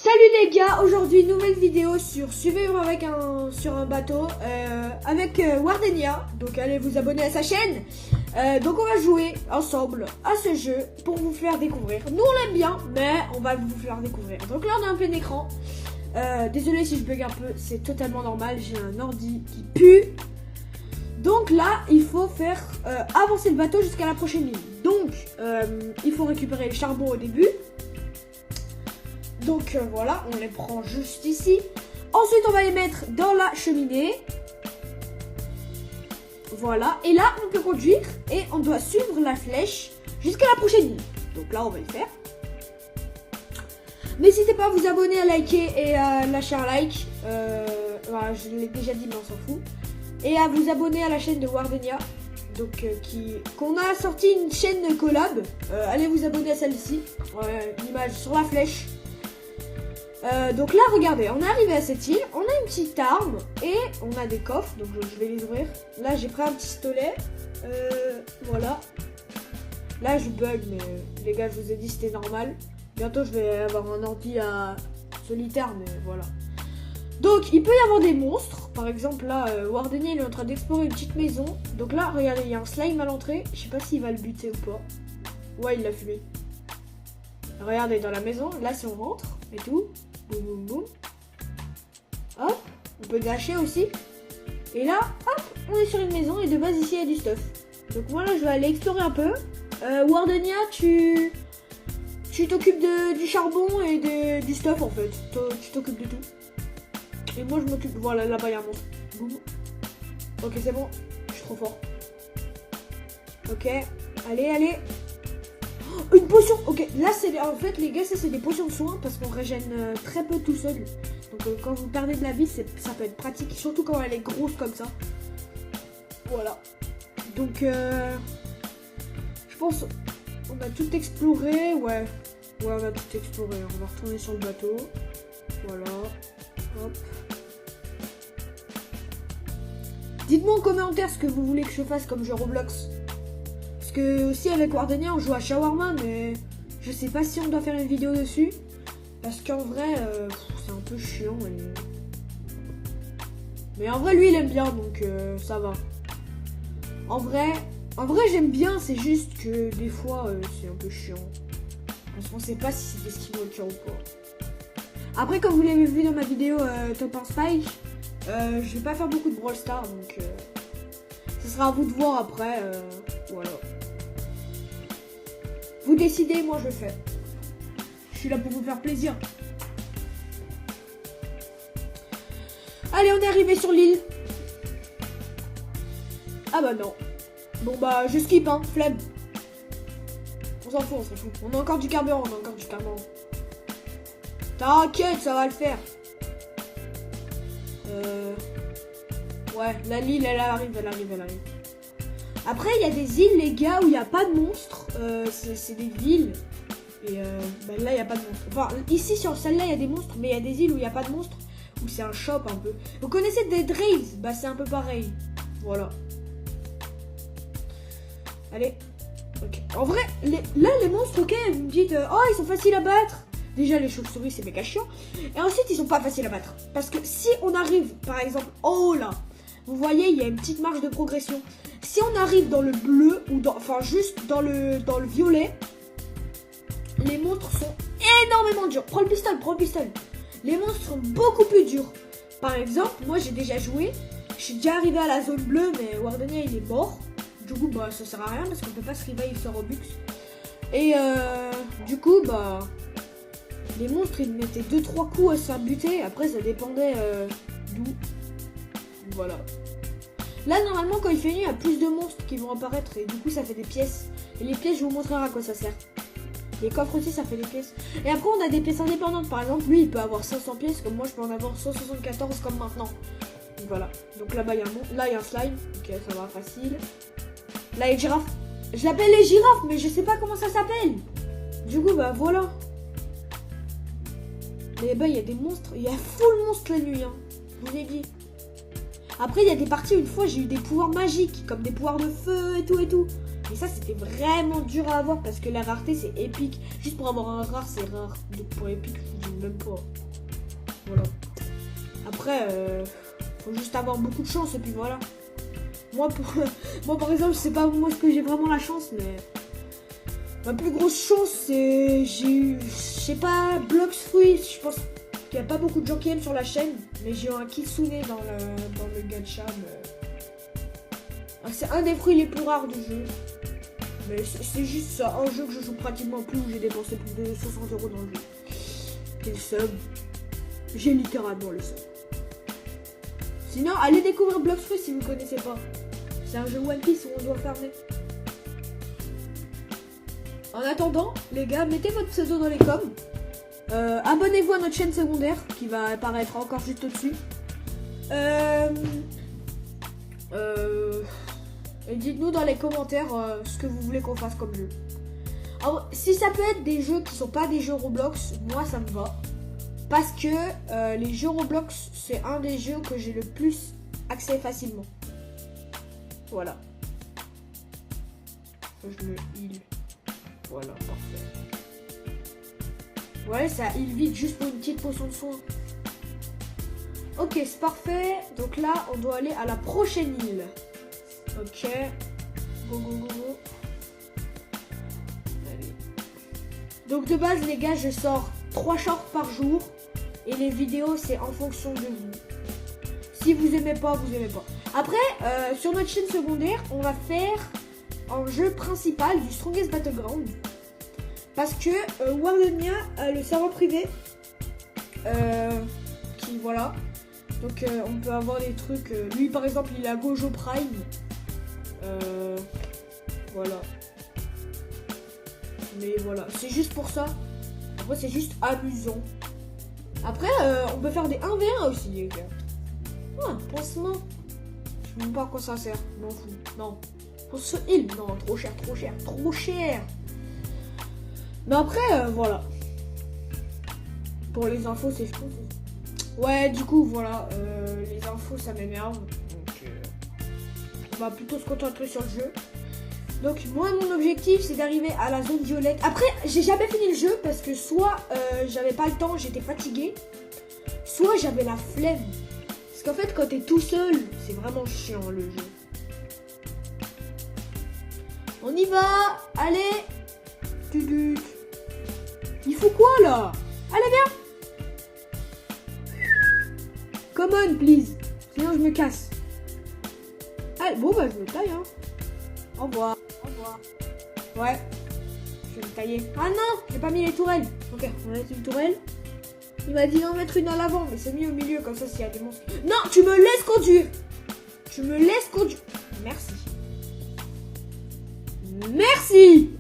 Salut les gars, aujourd'hui nouvelle vidéo sur survivre sur un bateau avec Wardenia. Donc allez vous abonner à sa chaîne. Donc on va jouer ensemble à ce jeu pour vous faire découvrir. Nous on l'aime bien, mais on va vous faire découvrir. Donc là on a un plein écran. Désolé si je bug un peu, c'est totalement normal. J'ai un ordi qui pue. Donc là il faut faire avancer le bateau jusqu'à la prochaine ligne. Donc il faut récupérer le charbon au début. Donc voilà, on les prend juste ici. Ensuite, on va les mettre dans la cheminée. Voilà, et là, on peut conduire et on doit suivre la flèche jusqu'à la prochaine ligne. Donc là, on va le faire. N'hésitez pas à vous abonner, à liker et à lâcher un like. Voilà, je l'ai déjà dit, mais on s'en fout. Et à vous abonner à la chaîne de Wardenia. Donc, qu'on a sorti une chaîne collab. Allez vous abonner à celle-ci. Une image sur la flèche. Donc là regardez, on est arrivé à cette île, on a une petite arme et on a des coffres, donc je vais les ouvrir. Là j'ai pris un pistolet, voilà. Là je bug, mais les gars je vous ai dit c'était normal. Bientôt je vais avoir un ordi à solitaire, mais voilà. Donc il peut y avoir des monstres, par exemple là Wardenia il est en train d'explorer une petite maison. Donc là regardez, il y a un slime à l'entrée, je sais pas s'il va le buter ou pas. Ouais il l'a fumé. Regardez dans la maison, là si on rentre et tout. Boum boum boum. Hop, on peut gâcher aussi. Et là, hop, on est sur une maison et de base ici il y a du stuff. Donc moi là je vais aller explorer un peu. Wardenia, tu t'occupes du charbon et du stuff en fait. Tu t'occupes de tout. Et moi je m'occupe. Voilà, là-bas il y a un monstre. Boum. Ok, c'est bon. Je suis trop fort. Ok, allez. Une potion. Ok, là c'est en fait les gars, ça c'est des potions de soin parce qu'on régène très peu tout seul. Donc quand vous perdez de la vie, ça peut être pratique, surtout quand elle est grosse comme ça. Voilà. Donc je pense on a tout exploré. Ouais, on a tout exploré. On va retourner sur le bateau. Voilà. Hop. Dites-moi en commentaire ce que vous voulez que je fasse comme jeu Roblox. Parce que aussi avec Wardenia on joue à Shawarma, mais je sais pas si on doit faire une vidéo dessus. Parce qu'en vrai c'est un peu chiant. Mais en vrai lui il aime bien, donc ça va. En vrai j'aime bien, c'est juste que des fois c'est un peu chiant. Parce qu'on sait pas si c'est Skinwalker ou pas. Après comme vous l'avez vu dans ma vidéo Top 1 Spike, je vais pas faire beaucoup de Brawl Stars, donc ce sera à vous de voir après. Voilà. Vous décidez, moi je le fais. Je suis là pour vous faire plaisir. Allez, on est arrivé sur l'île. Ah bah non. Bon bah je skip hein, flemme. On s'en fout. On a encore du carburant, T'inquiète, ça va le faire. Ouais, la l'île elle arrive. Après, il y a des îles, les gars, où il n'y a pas de monstres. C'est des villes. Et là, il n'y a pas de monstres. Enfin, ici, sur celle-là, il y a des monstres. Mais il y a des îles où il n'y a pas de monstres. Où c'est un shop un peu. Vous connaissez Dead Race? Bah, c'est un peu pareil. Voilà. Allez. Ok. En vrai, là, les monstres, ok, vous me dites, oh, ils sont faciles à battre. Déjà, les chauves-souris, c'est méga chiant. Et ensuite, ils sont pas faciles à battre. Parce que si on arrive, par exemple, oh là, vous voyez, il y a une petite marge de progression. Si on arrive dans le bleu, ou enfin juste dans le violet, les monstres sont énormément durs. Prends le pistolet. Les monstres sont beaucoup plus durs. Par exemple, moi j'ai déjà joué, je suis déjà arrivé à la zone bleue, mais Wardenia il est mort. Du coup, bah ça sert à rien parce qu'on peut pas se revive sur Robux. Et du coup, bah les monstres ils mettaient 2-3 coups à se faire buter. Après, ça dépendait d'où. Voilà. Là, normalement, quand il fait nuit, il y a plus de monstres qui vont apparaître et du coup, ça fait des pièces. Et les pièces, je vous montrerai à quoi ça sert. Les coffres aussi, ça fait des pièces. Et après, on a des pièces indépendantes. Par exemple, lui, il peut avoir 500 pièces, comme moi, je peux en avoir 174 comme maintenant. Donc, voilà. Donc là-bas, il y a un monstre. Là, il y a un slime. Ok, ça va, facile. Là, il y a une girafe. Je l'appelle les girafes, mais je sais pas comment ça s'appelle. Du coup, bah voilà. Mais bah, il y a des monstres. Il y a full monstre la nuit, hein. Je vous ai dit. Après, il y a des parties où une fois j'ai eu des pouvoirs magiques, comme des pouvoirs de feu et tout. Et ça, c'était vraiment dur à avoir parce que la rareté, c'est épique. Juste pour avoir un rare, c'est rare. Donc pour épique, même pas. Voilà. Après, faut juste avoir beaucoup de chance et puis voilà. Moi, par exemple, je sais pas moi ce que j'ai vraiment la chance, mais ma plus grosse chance, c'est j'ai eu, je sais pas, Blox Fruit. Je pense qu'il y a pas beaucoup de gens qui aiment sur la chaîne, mais j'ai eu un Kitsune dans le gacha. C'est un des fruits les plus rares du jeu. Mais c'est juste ça, un jeu que je joue pratiquement plus, où j'ai dépensé plus de 60 € dans le jeu. Et le sub, j'ai littéralement le sub. Sinon, allez découvrir Blox Fruit si vous ne connaissez pas. C'est un jeu One Piece où on doit farmer. En attendant, les gars, mettez votre pseudo dans les coms. Abonnez-vous à notre chaîne secondaire qui va apparaître encore juste au-dessus. Et dites-nous dans les commentaires ce que vous voulez qu'on fasse comme jeu. Alors, si ça peut être des jeux qui sont pas des jeux Roblox, moi ça me va. Parce que les jeux Roblox, c'est un des jeux que j'ai le plus accès facilement. Voilà. Je me heal. Voilà, parfait. Ouais, ça heal vite juste pour une petite potion de soin. Ok, c'est parfait. Donc là, on doit aller à la prochaine île. Ok. Go, go, go, go. Allez. Donc de base, les gars, je sors 3 shorts par jour. Et les vidéos, c'est en fonction de vous. Si vous aimez pas, vous aimez pas. Après, sur notre chaîne secondaire, on va faire en jeu principal du Strongest Battleground. Parce que Wardenia a le serveur privé. Qui, voilà. Donc on peut avoir des trucs. Lui, par exemple, il a Gojo Prime. Voilà. Mais voilà, c'est juste pour ça. Après, c'est juste amusant. Après, on peut faire des 1v1 aussi, les gars. Ah, pansement. Je sais même pas à quoi ça sert. Je m'en fous. Non. Pour ce heal. Non, trop cher, trop cher, trop cher. Mais après, voilà. Pour les infos, c'est fou. Ouais, du coup, voilà. Les infos, ça m'énerve. Donc, on va plutôt se concentrer sur le jeu. Donc, moi, mon objectif, c'est d'arriver à la zone violette. Après, j'ai jamais fini le jeu parce que soit j'avais pas le temps, j'étais fatigué. Soit j'avais la flemme. Parce qu'en fait, quand t'es tout seul, c'est vraiment chiant le jeu. On y va. Allez. Il faut quoi là? Allez, viens. Come on, please. Sinon, je me casse. Allez, bon, bah, je me taille, hein. Au revoir. Au revoir. Ouais. Je vais me tailler. Ah non, j'ai pas mis les tourelles. Ok, on va mettre une tourelle. Il m'a dit d'en mettre une à l'avant, mais c'est mis au milieu, comme ça, s'il y a des monstres. Non, tu me laisses conduire. Tu me laisses conduire. Merci. Merci.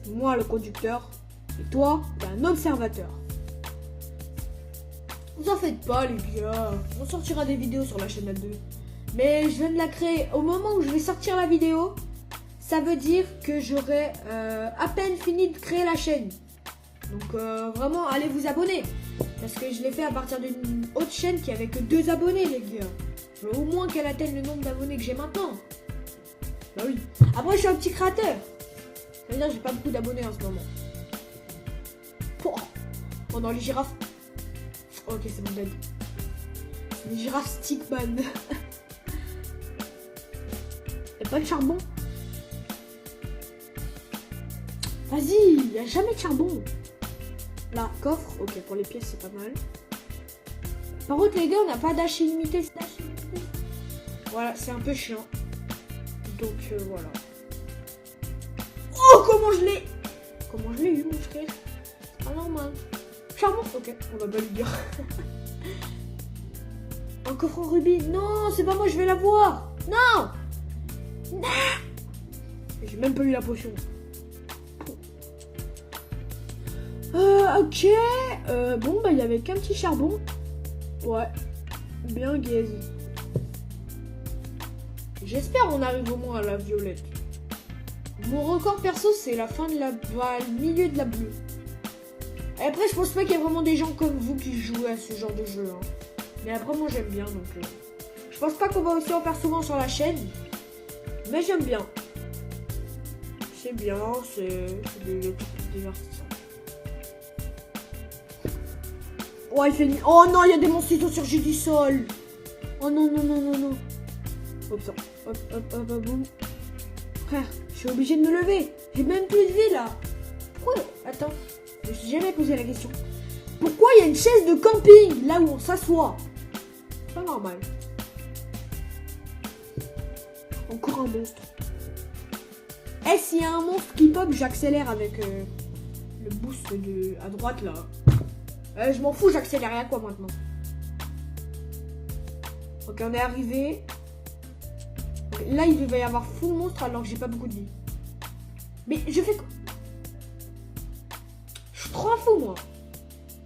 Moi, le conducteur. Et toi, t'es un observateur. Vous en faites pas, les gars. On sortira des vidéos sur la chaîne à 2. Mais je viens de la créer. Au moment où je vais sortir la vidéo, ça veut dire que j'aurai à peine fini de créer la chaîne. Donc vraiment, allez vous abonner. Parce que je l'ai fait à partir d'une autre chaîne qui avait que 2 abonnés, les gars. Je veux au moins qu'elle atteigne le nombre d'abonnés que j'ai maintenant. Bah oui. Après, je suis un petit créateur. Ça veut dire que j'ai pas beaucoup d'abonnés en ce moment. Oh, non, les girafes. Ok, c'est mon dead. Les girafes Stickman. Y'a pas de charbon? Vas-y, y'a jamais de charbon. Là, coffre. Ok, pour les pièces, c'est pas mal. Par contre, les gars, on n'a pas d'âge illimité. Voilà, c'est un peu chiant. Donc, voilà. Oh, comment je l'ai... Comment je l'ai eu, mon frère? C'est pas normal. Charbon. Ok, on va pas lui dire. Un coffre en rubis. Non, c'est pas moi, je vais l'avoir. Non. Non. J'ai même pas eu la potion. Ok. Bon, bah, il y avait qu'un petit charbon. Ouais. Bien gaze. J'espère on arrive au moins à la violette. Mon record perso, c'est la fin de la... le milieu de la bleue. Et après, je pense pas qu'il y a vraiment des gens comme vous qui jouent à ce genre de jeu. Hein. Mais après, moi, j'aime bien. Donc, je pense pas qu'on va aussi en faire souvent sur la chaîne. Mais j'aime bien. C'est bien, c'est divertissant. Oh, il fait une... Oh non, il y a des monstres qui sont surgis du sol. Oh non, non, non, non, non. Hop, ça. Hop, hop, hop, hop, boum. Frère, je suis obligé de me lever. J'ai même plus de vie, là. Pourquoi? Attends, je me suis jamais posé la question. Pourquoi il y a une chaise de camping, là où on s'assoit? C'est pas normal. Encore un monstre. Eh, s'il y a un monstre qui pop, j'accélère avec le boost à droite, là. Je m'en fous, j'accélère à quoi maintenant? Ok, on est arrivé. Okay, là, il devait y avoir full monstre alors que j'ai pas beaucoup de vie. Mais je fais quoi? Je suis trop un fou, moi.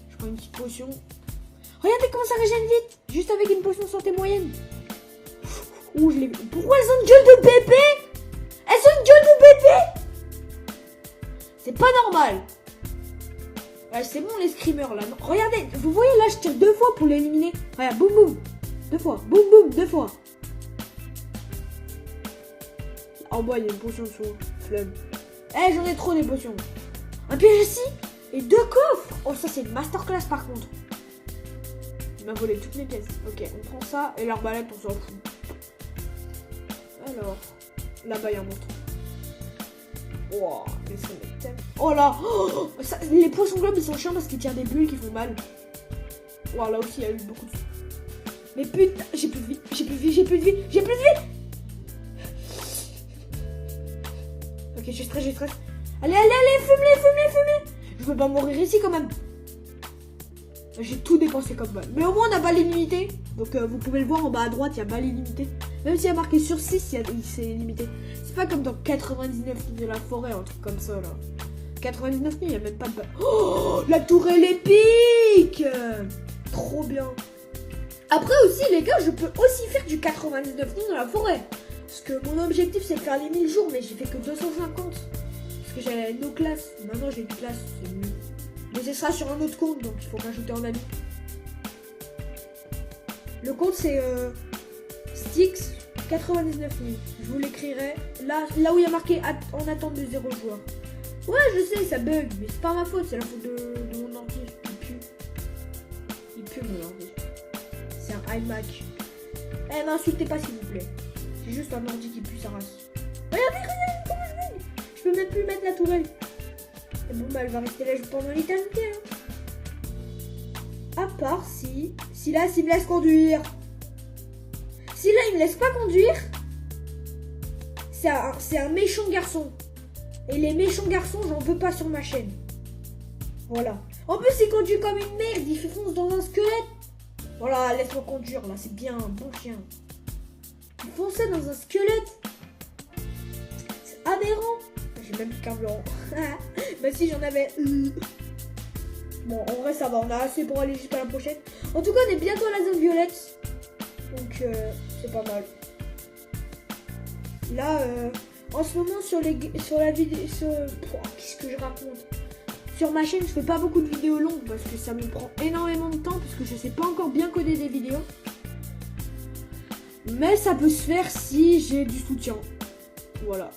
Je prends une petite potion. Regardez comment ça régène vite. Juste avec une potion santé moyenne. Ouh, je l'ai vu. Pourquoi elles ont une gueule de bébé? Elles ont une gueule de bébé? C'est pas normal. C'est bon les screamers là. Non. Regardez, vous voyez là, je tire 2 fois pour l'éliminer. Regarde, boum boum. 2 fois, boum boum, 2 fois. En bas, il y a une potion sous flemme. Eh, j'en ai trop des potions. Un piège ici et 2 coffres. Oh, ça c'est une masterclass par contre. Il m'a volé toutes mes pièces. Ok, on prend ça et l'arbalète, on s'en fout. Alors, là-bas, il y a un monstre. Wow, mais ça m'étonne. Oh là, oh, ça, les poissons globes ils sont chiants parce qu'ils tirent des bulles qui font mal. Wow, là aussi il y a eu beaucoup de... Mais putain, j'ai plus de vie, j'ai plus de vie, j'ai plus de vie, j'ai plus de vie. Ok, je stresse, je stresse. Allez, allez, allez, fume-les, fume-les, fume-les. Je veux pas mourir ici quand même. J'ai tout dépensé comme balle. Mais au moins on a balle illimitée. Donc vous pouvez le voir en bas à droite, il y a balle illimitée. Même s'il y a marqué sur 6, c'est limité. C'est pas comme dans 99 de la forêt, un truc comme ça là. 99 000, il n'y a même pas de balle. Oh, la tourelle épique. Trop bien. Après aussi les gars, je peux aussi faire du 99 000 dans la forêt. Parce que mon objectif c'est de faire les 1000 jours, mais j'ai fait que 250. Parce que j'avais nos classes. Maintenant j'ai une classe, c'est mieux. Mais ce sera sur un autre compte, donc il faut rajouter en ami. Le compte c'est Styx 99 000. Je vous l'écrirai là où il y a marqué en attente de 0 joueur. Ouais, je sais, ça bug, mais c'est pas ma faute, c'est la faute de mon ordi. Il pue. Il pue mon ordi. C'est un iMac. Eh, m'insultez pas s'il vous plaît. C'est juste un ordi qui pue sa race. Regardez, regardez comment je bug. Je peux même plus mettre la tourelle. Et bon, bah elle va rester là pendant l'éternité. Hein. À part si là, s'il me laisse conduire. Si là, il me laisse pas conduire, c'est un méchant garçon. Et les méchants garçons, j'en veux pas sur ma chaîne. Voilà. En plus, il conduit comme une merde. Il fait fonce dans un squelette. Voilà, laisse-moi conduire. Là, c'est bien, un bon chien. Il fonçait dans un squelette. C'est aberrant. J'ai même plus carburant. Bah si, j'en avais... Bon, en vrai, ça va. On a assez pour aller jusqu'à la prochaine. En tout cas, on est bientôt à la zone violette. Donc, c'est pas mal. Là, en ce moment, sur la vidéo... Qu'est-ce que je raconte? Sur ma chaîne, je fais pas beaucoup de vidéos longues parce que ça me prend énormément de temps parce que je sais pas encore bien coder des vidéos. Mais ça peut se faire si j'ai du soutien. Voilà.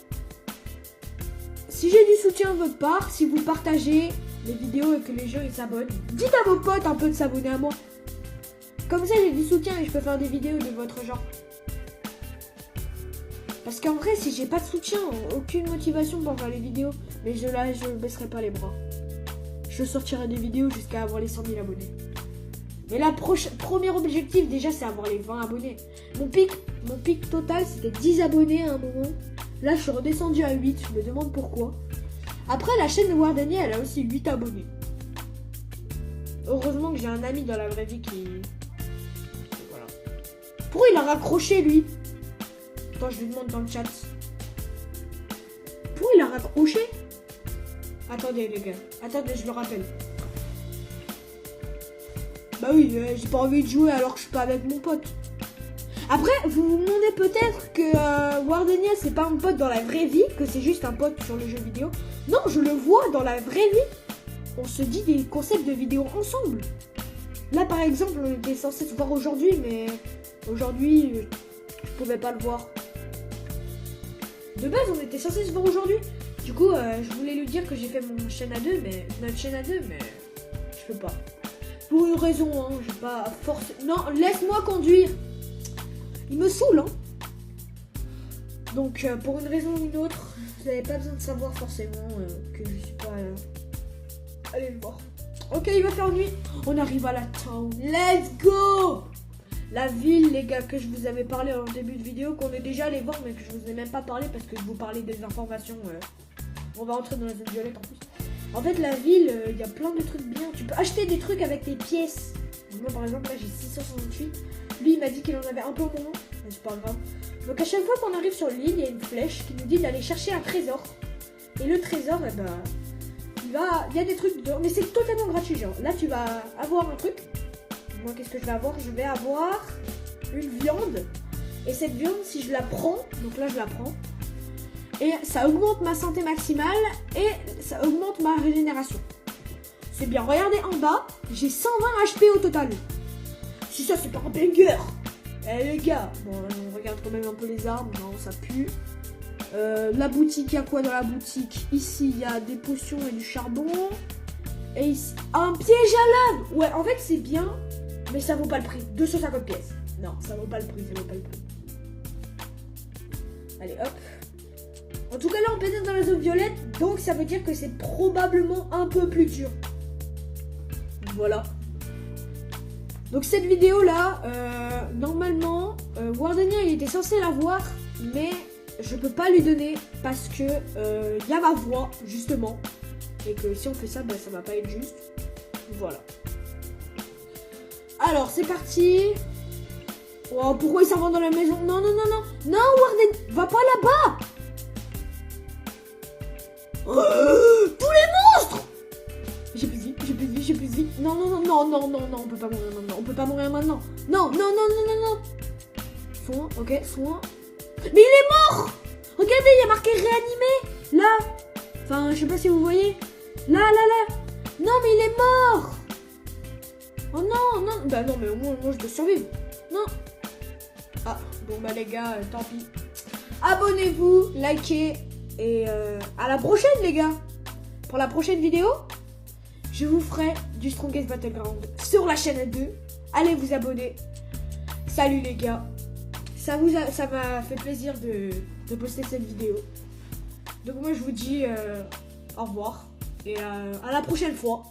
Si j'ai du soutien de votre part, si vous partagez les vidéos et que les gens ils s'abonnent, dites à vos potes un peu de s'abonner à moi. Comme ça, j'ai du soutien et je peux faire des vidéos de votre genre. Parce qu'en vrai, si j'ai pas de soutien, aucune motivation pour faire les vidéos. Mais je baisserai pas les bras. Je sortirai des vidéos jusqu'à avoir les 100 000 abonnés. Mais la premier objectif déjà c'est avoir les 20 abonnés. Mon pic total c'était 10 abonnés à un moment. Là je suis redescendu à 8, je me demande pourquoi. Après la chaîne de Wardenia elle a aussi 8 abonnés. Heureusement que j'ai un ami dans la vraie vie qui... Voilà. Pourquoi il a raccroché lui? Attends, je lui demande dans le chat. Pourquoi il a raccroché? Attendez les gars, attendez, je le rappelle. Bah oui, j'ai pas envie de jouer alors que je suis pas avec mon pote. Après, vous vous demandez peut-être que Wardenia c'est pas un pote dans la vraie vie, que c'est juste un pote sur le jeu vidéo. Non, je le vois dans la vraie vie. On se dit des concepts de vidéo ensemble. Là par exemple, on était censé se voir aujourd'hui, mais aujourd'hui, je pouvais pas le voir. De base, on était censé se voir aujourd'hui. Du coup, je voulais lui dire que j'ai fait mon chaîne à deux, mais notre chaîne à deux, mais je peux pas. Pour une raison, hein, j'ai pas forcé. Non, laisse-moi conduire. Il me saoule, hein. Donc, pour une raison ou une autre, vous n'avez pas besoin de savoir forcément que je suis pas là. Allez le voir. Ok, il va faire nuit. On arrive à la town. Let's go! La ville, les gars, que je vous avais parlé en début de vidéo, qu'on est déjà allé voir, mais que je vous ai même pas parlé parce que je vous parlais des informations. On va rentrer dans la zone violette en plus. En fait, la ville, il y a plein de trucs bien. Tu peux acheter des trucs avec tes pièces. Moi, par exemple, là, j'ai 668. Lui, il m'a dit qu'il en avait un peu au moment, mais c'est pas grave. Donc, à chaque fois qu'on arrive sur l'île, il y a une flèche qui nous dit d'aller chercher un trésor. Et le trésor, eh ben, il y a des trucs dedans, mais c'est totalement gratuit. Genre, là, tu vas avoir un truc. Moi, qu'est-ce que je vais avoir? Je vais avoir une viande. Et cette viande, si je la prends, donc là, je la prends. Et ça augmente ma santé maximale et ça augmente ma régénération. C'est bien, regardez en bas, j'ai 120 HP au total. Si ça, c'est pas un banger. Eh les gars, bon, on regarde quand même un peu les armes, non, ça pue. La boutique, il y a quoi dans la boutique? Ici, il y a des potions et du charbon. Et ici, un piège à lave. Ouais, en fait, c'est bien, mais ça vaut pas le prix. 250 pièces. Non, ça vaut pas le prix, ça vaut pas le prix. Allez, hop. En tout cas, là, on pénètre dans la zone violette, donc ça veut dire que c'est probablement un peu plus dur. Voilà. Donc cette vidéo-là, normalement, Wardenia, il était censé la voir, mais je peux pas lui donner parce que y a ma voix, justement. Et que si on fait ça, bah, ça va pas être juste. Voilà. Alors, c'est parti. Oh, pourquoi il s'en va dans la maison? Non, non, non, non. Non, Wardenia, va pas là-bas. Tous les monstres! J'ai plus de vie, j'ai plus de vie, j'ai plus de vie. Non, non, non, non, non, non, non, on peut pas mourir maintenant. On peut pas mourir maintenant. Non, non, non, non, non, non. Soin, ok, soin. Mais il est mort! Regardez, il y a marqué réanimé. Là. Enfin, je sais pas si vous voyez. Là, là, là. Non, mais il est mort. Oh non, non. Bah non, mais au moins, moi, je dois survivre. Non. Ah, bon, bah les gars, tant pis. Abonnez-vous, likez. Et à la prochaine les gars. Pour la prochaine vidéo, je vous ferai du Strongest Battleground sur la chaîne 2. Allez vous abonner. Salut les gars. Ça m'a fait plaisir de poster cette vidéo. Donc moi je vous dis au revoir. Et à la prochaine fois.